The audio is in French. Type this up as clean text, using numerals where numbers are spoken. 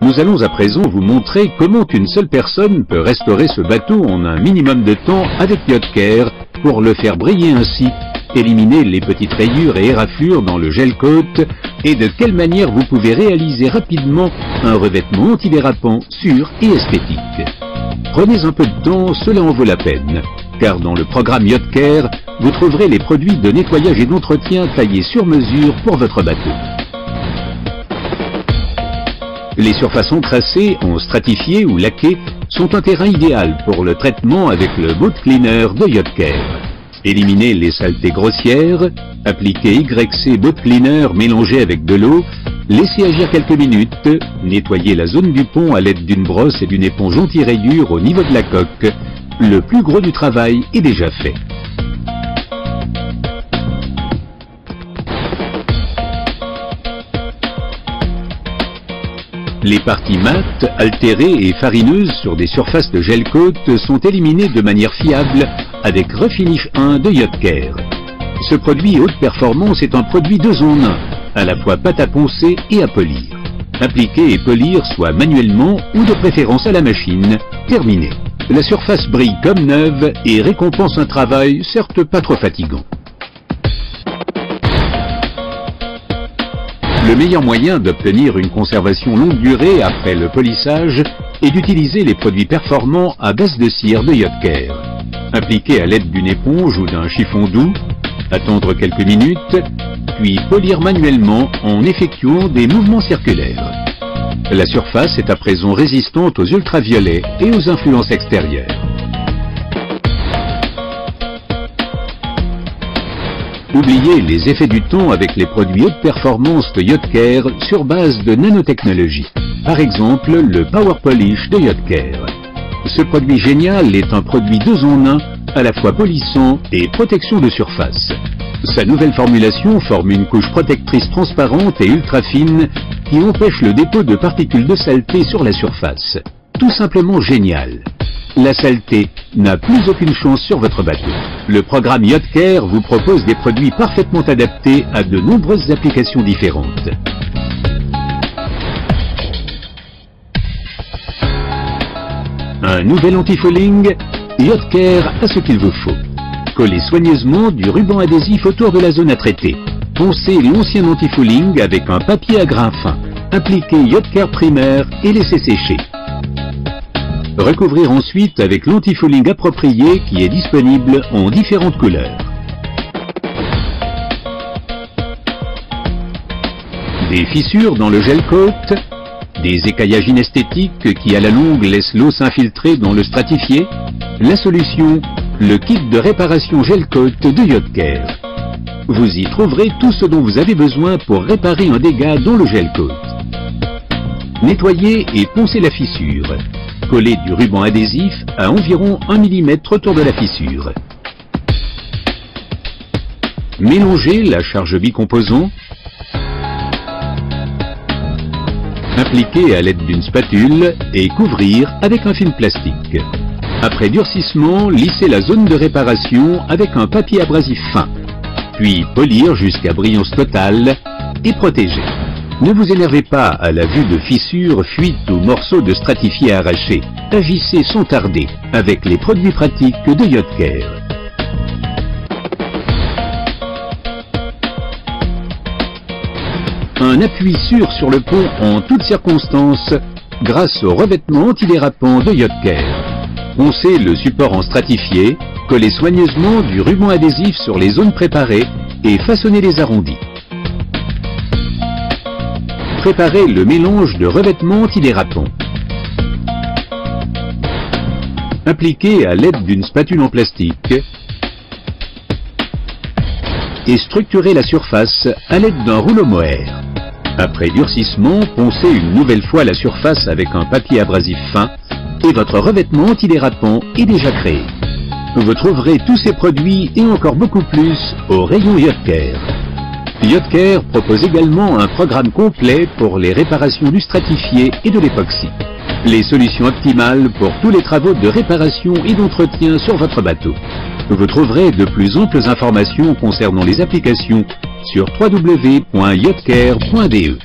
Nous allons à présent vous montrer comment une seule personne peut restaurer ce bateau en un minimum de temps avec Yacht Care pour le faire briller ainsi, éliminer les petites rayures et éraflures dans le gel coat et de quelle manière vous pouvez réaliser rapidement un revêtement antidérapant sûr et esthétique. Prenez un peu de temps, cela en vaut la peine, car dans le programme Yacht Care, vous trouverez les produits de nettoyage et d'entretien taillés sur mesure pour votre bateau. Les surfaces encrassées, en stratifié ou laqué, sont un terrain idéal pour le traitement avec le Boat Cleaner de Yacht Care. Éliminez les saletés grossières, appliquez YC Boat Cleaner mélangé avec de l'eau, laissez agir quelques minutes, nettoyez la zone du pont à l'aide d'une brosse et d'une éponge anti-rayures au niveau de la coque. Le plus gros du travail est déjà fait. Les parties mates, altérées et farineuses sur des surfaces de gel coat sont éliminées de manière fiable avec Refinish 1 de Yacht Care. Ce produit haute performance est un produit 2 en 1, à la fois pâte à poncer et à polir. Appliquer et polir soit manuellement ou de préférence à la machine. Terminé. La surface brille comme neuve et récompense un travail certes pas trop fatigant. Le meilleur moyen d'obtenir une conservation longue durée après le polissage est d'utiliser les produits performants à base de cire de Yacht Care. Appliquer à l'aide d'une éponge ou d'un chiffon doux, attendre quelques minutes, puis polir manuellement en effectuant des mouvements circulaires. La surface est à présent résistante aux ultraviolets et aux influences extérieures. Oubliez les effets du temps avec les produits haute performance de Yacht Care sur base de nanotechnologie. Par exemple, le Power Polish de Yacht Care. Ce produit génial est un produit 2 en 1, à la fois polissant et protection de surface. Sa nouvelle formulation forme une couche protectrice transparente et ultra fine qui empêche le dépôt de particules de saleté sur la surface. Tout simplement génial. La saleté n'a plus aucune chance sur votre bateau. Le programme Yacht Care vous propose des produits parfaitement adaptés à de nombreuses applications différentes. Un nouvel anti-fouling, Yacht Care a ce qu'il vous faut. Collez soigneusement du ruban adhésif autour de la zone à traiter. Poncez l'ancien anti-fouling avec un papier à grains fins. Appliquez Yacht Care Primer et laissez sécher. Recouvrir ensuite avec l'anti-fouling approprié qui est disponible en différentes couleurs. Des fissures dans le gel coat, des écaillages inesthétiques qui à la longue laissent l'eau s'infiltrer dans le stratifié. La solution, le kit de réparation gel coat de Yacht Care. Vous y trouverez tout ce dont vous avez besoin pour réparer un dégât dans le gel coat. Nettoyez et poncez la fissure. Collez du ruban adhésif à environ 1 mm autour de la fissure. Mélangez la charge bicomposant. Appliquer à l'aide d'une spatule et couvrir avec un film plastique. Après durcissement, lissez la zone de réparation avec un papier abrasif fin. Puis polir jusqu'à brillance totale et protéger. Ne vous énervez pas à la vue de fissures, fuites ou morceaux de stratifiés arrachés. Agissez sans tarder avec les produits pratiques de Yacht Care. Un appui sûr sur le pont en toutes circonstances grâce au revêtement antidérapant de Yacht Care. Poncez le support en stratifié, collez soigneusement du ruban adhésif sur les zones préparées et façonnez les arrondis. Préparez le mélange de revêtement antidérapant. Appliquez à l'aide d'une spatule en plastique et structurez la surface à l'aide d'un rouleau mohair. Après durcissement, poncez une nouvelle fois la surface avec un papier abrasif fin et votre revêtement antidérapant est déjà créé. Vous trouverez tous ces produits et encore beaucoup plus au rayon Yacht Care. Yacht Care propose également un programme complet pour les réparations du stratifié et de l'époxy. Les solutions optimales pour tous les travaux de réparation et d'entretien sur votre bateau. Vous trouverez de plus amples informations concernant les applications sur www.yachtcare.de.